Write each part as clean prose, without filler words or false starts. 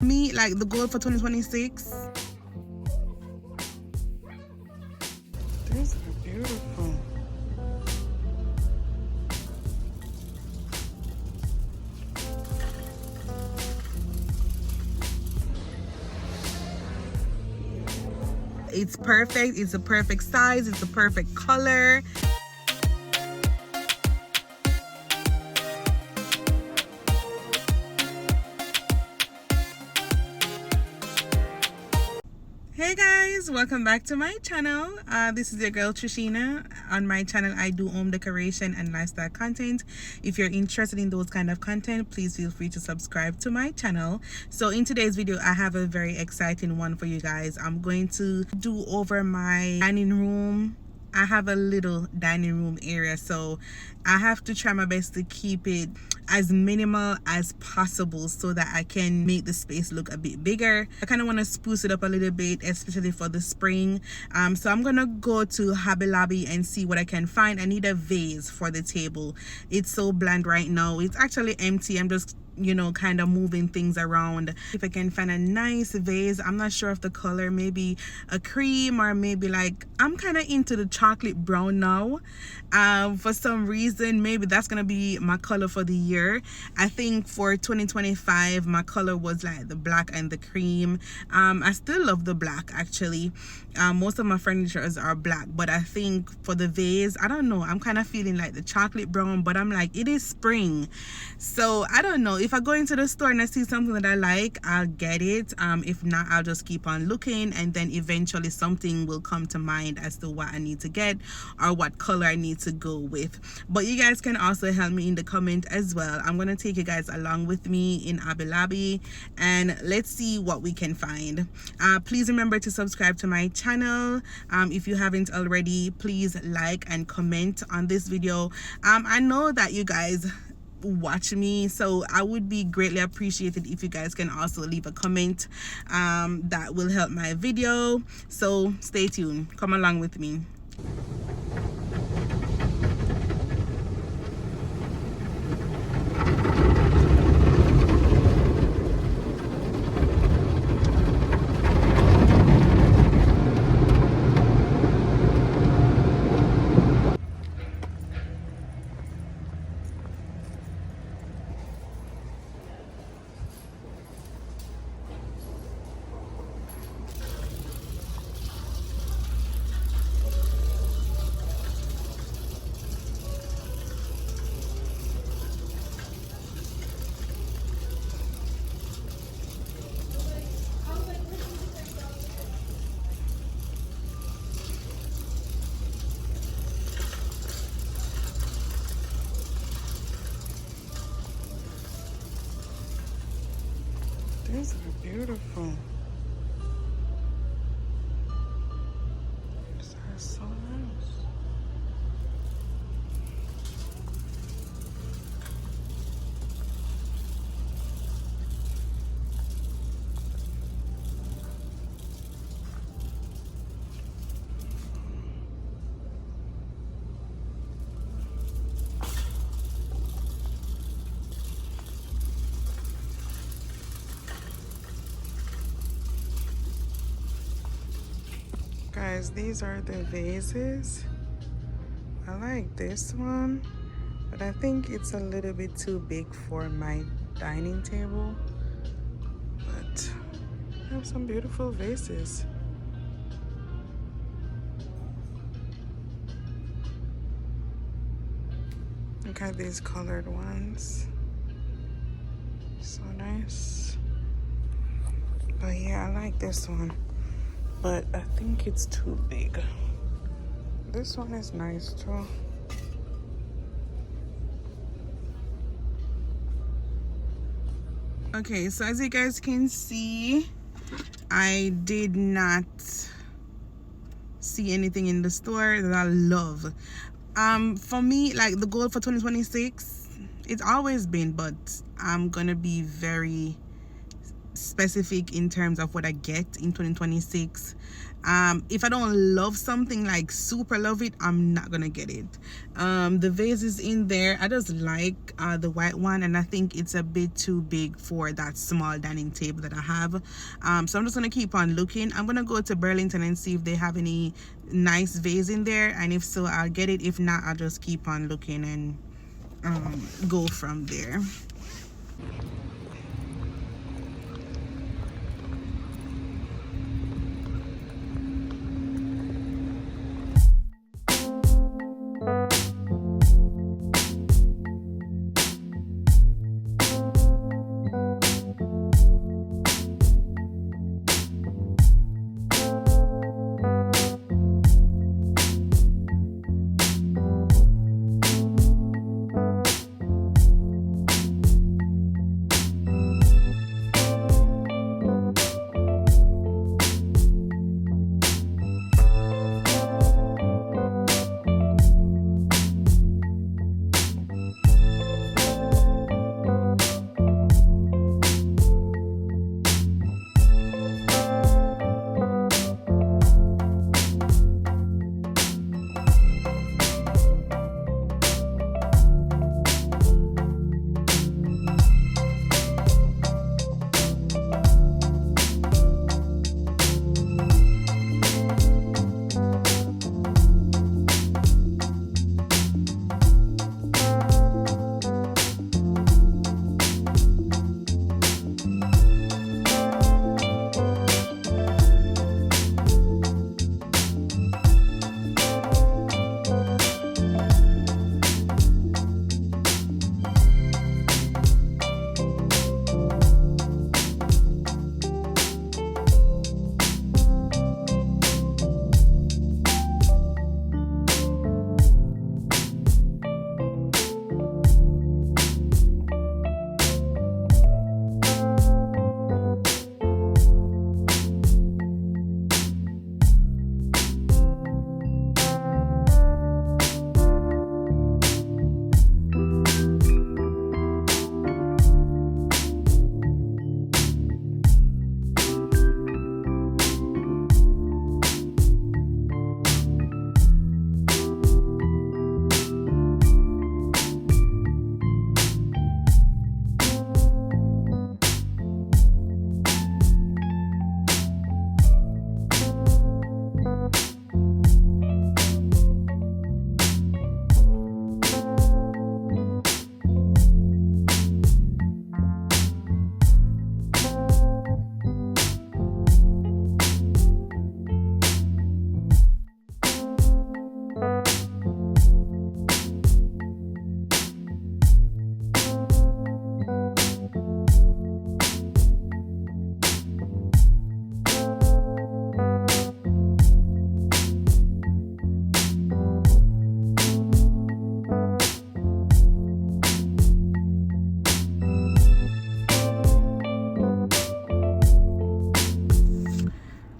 Me, like the goal for 2026. These are beautiful. It's perfect. It's a perfect size. It's a perfect color. Hey guys, welcome back to my channel. This is your girl Trishina. On my channel I do home decoration and lifestyle content. If you're interested in those kind of content, please feel free to subscribe to my channel. So in today's video I have a very exciting one for you guys. I'm going to do over my dining room. I have a little dining room area, so I have to try my best to keep it as minimal as possible so that I can make the space look a bit bigger. I kind of want to spruce it up a little bit, especially for the spring. So I'm gonna go to Hobby Lobby and see what I can find. I need a vase for the table. It's so bland right now. It's actually empty. I'm just, you know, kind of moving things around. If I can find a nice vase, I'm not sure of the color, maybe a cream or maybe like, I'm kind of into the chocolate brown now. For some reason, maybe that's gonna be my color for the year. I think for 2025 my color was like the black and the cream. I still love the black actually. Most of my furniture are black, but I think for the vase, I don't know, I'm kind of feeling like the chocolate brown, but I'm like, it is spring, so I don't know. If I go into the store and I see something that I like, I'll get it. If not, I'll just keep on looking, and then eventually something will come to mind as to what I need to get or what color I need to go with. But you guys can also help me in the comment as well. I'm gonna take you guys along with me in Hobby Lobby and let's see what we can find. Please remember to subscribe to my channel. If you haven't already, please like and comment on this video. I know that you guys watch me, so I would be greatly appreciated if you guys can also leave a comment. That will help my video, so stay tuned, come along with me. These are beautiful. These are so nice. Guys, these are the vases. I like this one, but I think it's a little bit too big for my dining table. But I have some beautiful vases. Look at these colored ones. So nice. But yeah, I like this one, but I think it's too big. This one is nice too. Okay, so as you guys can see, I did not see anything in the store that I love. For me, like the goal for 2026, it's always been, but I'm gonna be very specific in terms of what I get in 2026. If I don't love something, like super love it, I'm not gonna get it. The vase is in there. I just like the white one, and I think it's a bit too big for that small dining table that I have. So I'm just gonna keep on looking. I'm gonna go to Burlington and see if they have any nice vase in there, and if so, I'll get it. If not, I'll just keep on looking and go from there.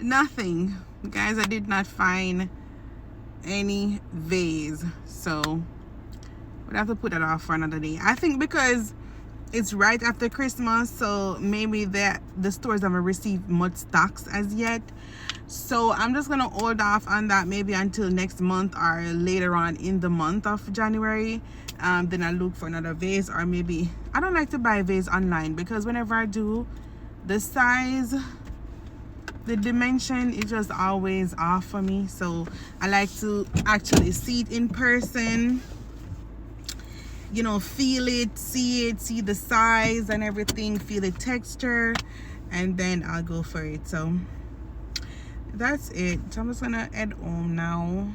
Nothing, guys. I did not find any vase, so we'd have to put that off for another day. I think because it's right after Christmas, so maybe the stores haven't received much stocks as yet, so I'm just gonna hold off on that maybe until next month or later on in the month of January. Then I look for another vase, or maybe I don't like to buy vase online because whenever I do, the size, the dimension is just always off for me. So I like to actually see it in person, you know, feel it, see the size and everything, feel the texture, and then I'll go for it. So that's it. So I'm just gonna head home now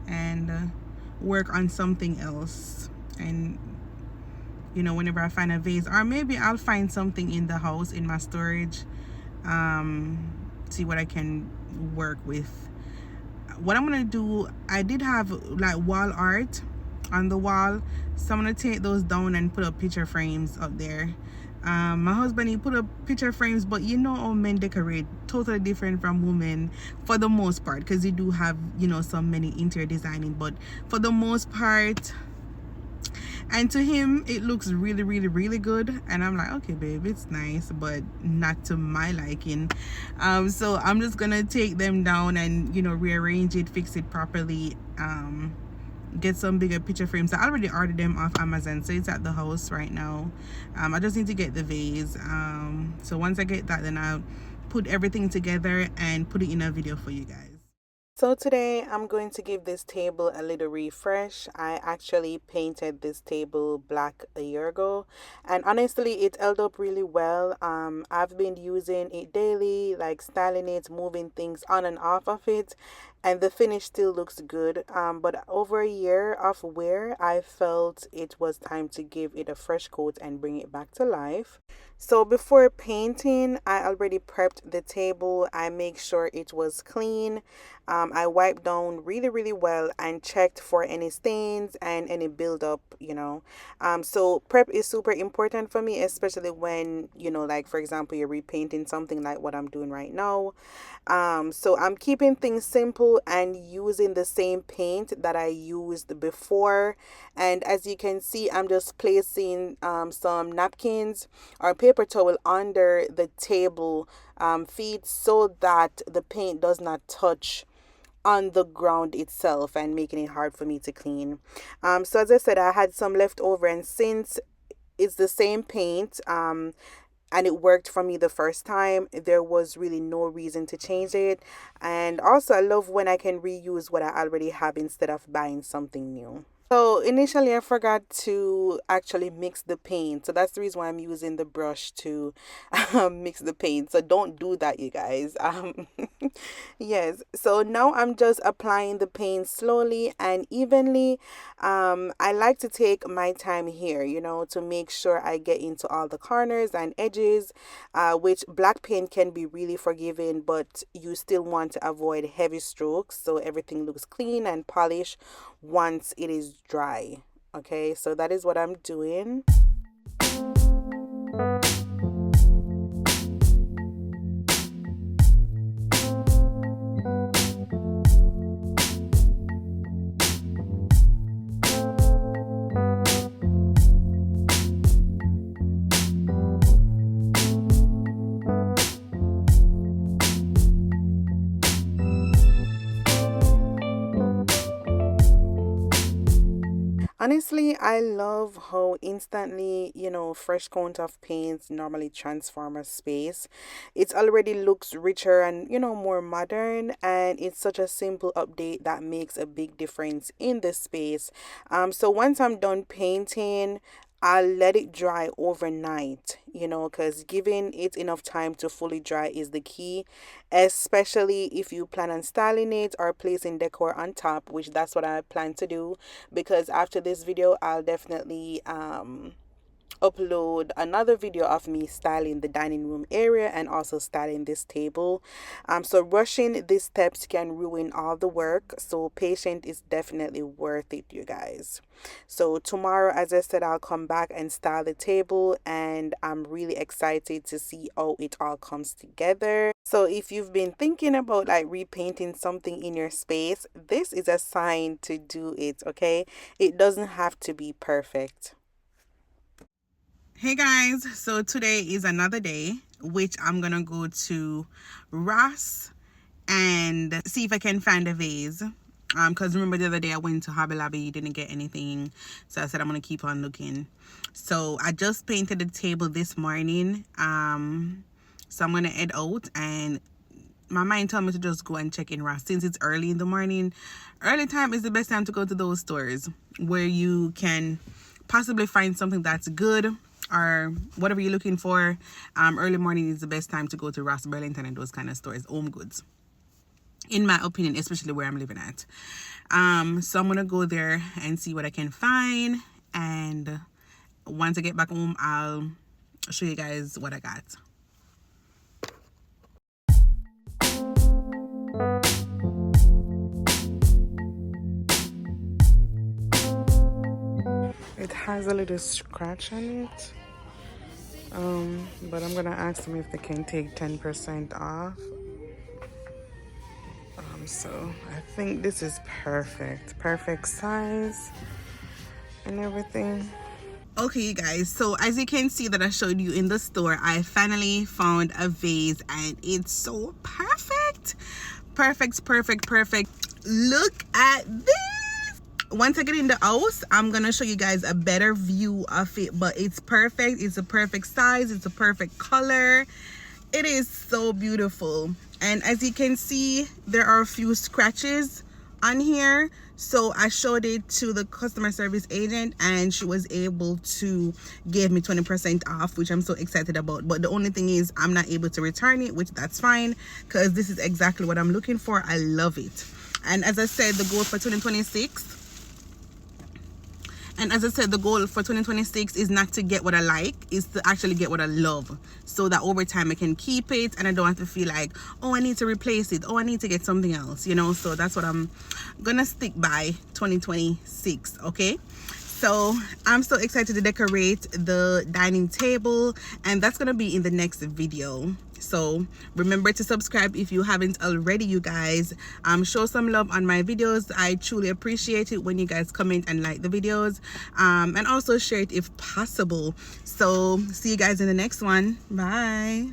and work on something else. And you know, whenever I find a vase, or maybe I'll find something in the house in my storage, see what I can work with. What I'm gonna do, I did have like wall art on the wall, so I'm gonna take those down and put up picture frames up there. My husband, he put up picture frames, but you know how men decorate totally different from women for the most part, because you do have, you know, some many interior designing, but for the most part And to him it looks really really really good, and I'm like, okay babe, it's nice but not to my liking. So I'm just gonna take them down and, you know, rearrange it, fix it properly, get some bigger picture frames. I already ordered them off Amazon, so it's at the house right now. I just need to get the vase. So once I get that, then I'll put everything together and put it in a video for you guys. So today I'm going to give this table a little refresh. I actually painted this table black a year ago, and honestly it held up really well. I've been using it daily, like styling it, moving things on and off of it, and the finish still looks good. But over a year of wear, I felt it was time to give it a fresh coat and bring it back to life. So before painting, I already prepped the table. I make sure it was clean. I wiped down really, really well and checked for any stains and any buildup, you know. So prep is super important for me, especially when, you know, like for example, you're repainting something like what I'm doing right now. So I'm keeping things simple and using the same paint that I used before. And as you can see, I'm just placing some napkins or paper towel under the table feet so that the paint does not touch on the ground itself and making it hard for me to clean. So as I said, I had some left over, and since it's the same paint, and it worked for me the first time, there was really no reason to change it. And also I love when I can reuse what I already have instead of buying something new. So initially I forgot to actually mix the paint. So that's the reason why I'm using the brush to mix the paint. So don't do that, you guys. Yes. So now I'm just applying the paint slowly and evenly. I like to take my time here, you know, to make sure I get into all the corners and edges, which black paint can be really forgiving, but you still want to avoid heavy strokes so everything looks clean and polished once it is dry. Okay, so that is what I'm doing. Honestly, I love how instantly, you know, fresh coat of paint normally transform a space. It already looks richer and, you know, more modern, and it's such a simple update that makes a big difference in the space. So once I'm done painting, I'll let it dry overnight, you know, because giving it enough time to fully dry is the key, especially if you plan on styling it or placing decor on top, which that's what I plan to do, because after this video, I'll definitely upload another video of me styling the dining room area and also styling this table. So rushing these steps can ruin all the work, so patient is definitely worth it, you guys. So tomorrow, as I said, I'll come back and style the table, and I'm really excited to see how it all comes together. So if you've been thinking about like repainting something in your space, this is a sign to do it. Okay, it doesn't have to be perfect. Hey guys, so today is another day, which I'm gonna go to Ross and see if I can find a vase. Because remember the other day I went to Hobby Lobby, didn't get anything, so I said I'm gonna keep on looking. So I just painted the table this morning, so I'm gonna head out, and my mind told me to just go and check in Ross since it's early in the morning. Early time is the best time to go to those stores where you can possibly find something that's good or whatever you're looking for. Early morning is the best time to go to Ross, Burlington, and those kind of stores, home goods, in my opinion, especially where I'm living at. So I'm gonna go there and see what I can find, and once I get back home, I'll show you guys what I got. It has a little scratch on it, but I'm gonna ask them if they can take 10% off. So I think this is perfect size, and everything. Okay, you guys, so as you can see that I showed you in the store, I finally found a vase and it's so perfect. Perfect. Look at this. Once I get in the house, I'm gonna show you guys a better view of it, but it's perfect. It's a perfect size, it's a perfect color. It is so beautiful. And as you can see, there are a few scratches on here, so I showed it to the customer service agent and she was able to give me 20% off, which I'm so excited about. But the only thing is I'm not able to return it, which that's fine, because this is exactly what I'm looking for. I love it. And as I said, the goal for 2026 is not to get what I like, is to actually get what I love, so that over time I can keep it and I don't have to feel like, oh, I need to replace it, oh, I need to get something else, you know. So that's what I'm gonna stick by 2026. Okay, so I'm so excited to decorate the dining table, and that's gonna be in the next video. So remember to subscribe if you haven't already, you guys. Show some love on my videos. I truly appreciate it when you guys comment and like the videos, and also share it if possible. So see you guys in the next one. Bye.